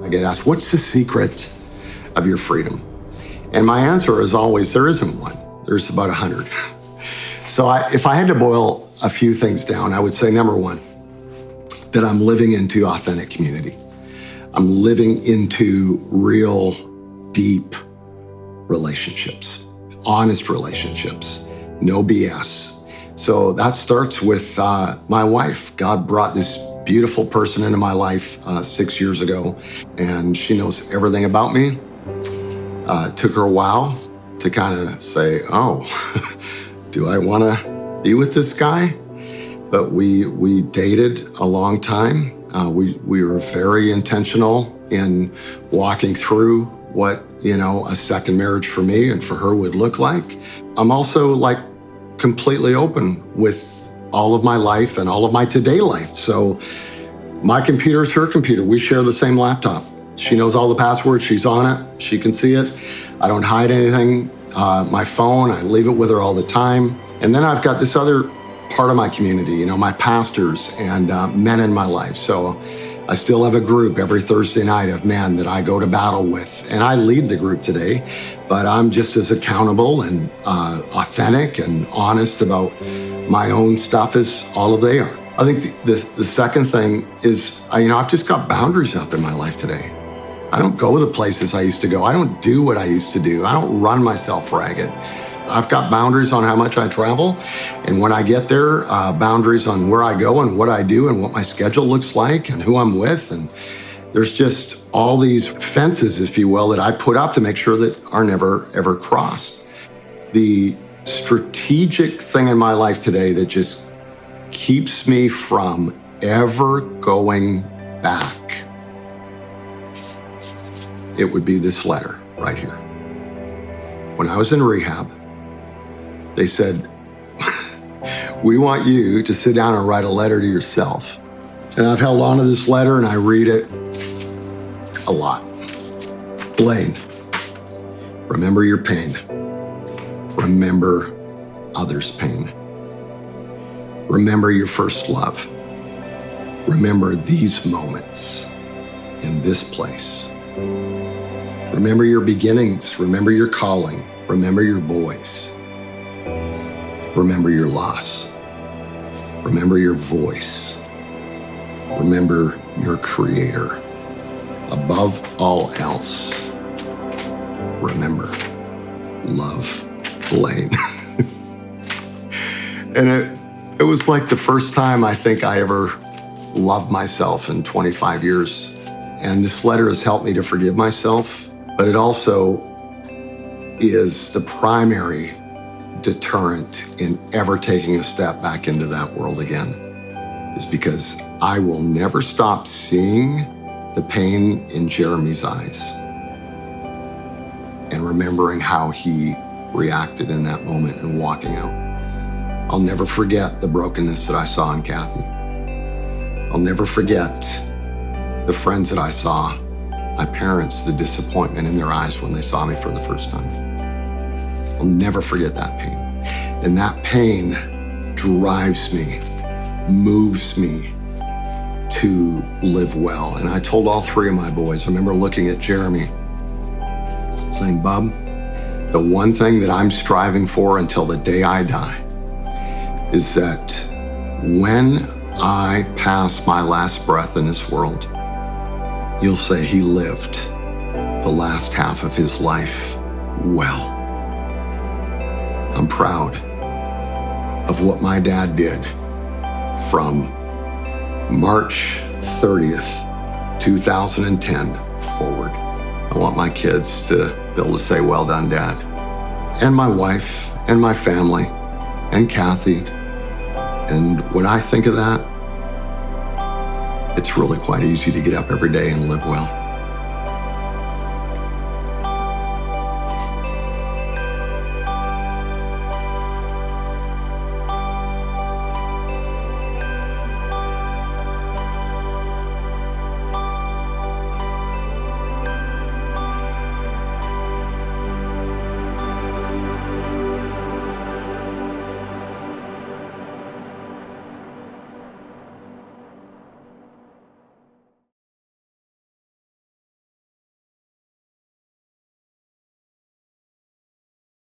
I get asked, what's the secret of your freedom? And my answer is always, there isn't one. There's about 100. So if I had to boil a few things down, I would say, number one, that I'm living into authentic community. I'm living into real, deep relationships, honest relationships, no BS. So that starts with my wife. God brought this beautiful person into my life 6 years ago, and she knows everything about me. It took her a while to kind of say, oh, do I want to be with this guy? But we dated a long time. We were very intentional in walking through what, a second marriage for me and for her would look like. I'm also completely open with all of my life and all of my today life. So my computer is her computer. We share the same laptop. She knows all the passwords. She's on it. She can see it. I don't hide anything. My phone, I leave it with her all the time. And then I've got this other part of my community, my pastors and men in my life. So I still have a group every Thursday night of men that I go to battle with. And I lead the group today, but I'm just as accountable and authentic and honest about my own stuff as all of they are. I think the second thing is, I've just got boundaries up in my life today. I don't go the places I used to go. I don't do what I used to do. I don't run myself ragged. I've got boundaries on how much I travel. And when I get there, boundaries on where I go and what I do and what my schedule looks like and who I'm with. And there's just all these fences, if you will, that I put up to make sure that are never, ever crossed. The strategic thing in my life today that just keeps me from ever going back, it would be this letter right here. When I was in rehab, they said, we want you to sit down and write a letter to yourself. And I've held on to this letter and I read it a lot. Blaine, remember your pain. Remember others' pain. Remember your first love. Remember these moments in this place. Remember your beginnings. Remember your calling. Remember your boys. Remember your loss. Remember your voice. Remember your creator. Above all else, remember, love Blaine. And it was like the first time I think I ever loved myself in 25 years. And this letter has helped me to forgive myself, but it also is the primary deterrent in ever taking a step back into that world again, is because I will never stop seeing the pain in Jeremy's eyes and remembering how he reacted in that moment and walking out. I'll never forget the brokenness that I saw in Kathy. I'll never forget the friends that I saw, my parents, the disappointment in their eyes when they saw me for the first time. I'll never forget that pain. And that pain drives me, moves me to live well. And I told all three of my boys, I remember looking at Jeremy, saying, Bub, the one thing that I'm striving for until the day I die is that when I pass my last breath in this world, you'll say he lived the last half of his life well. I'm proud of what my dad did from March 30th, 2010 forward. I want my kids to be able to say, well done, Dad. And my wife and my family and Kathy. And when I think of that, it's really quite easy to get up every day and live well.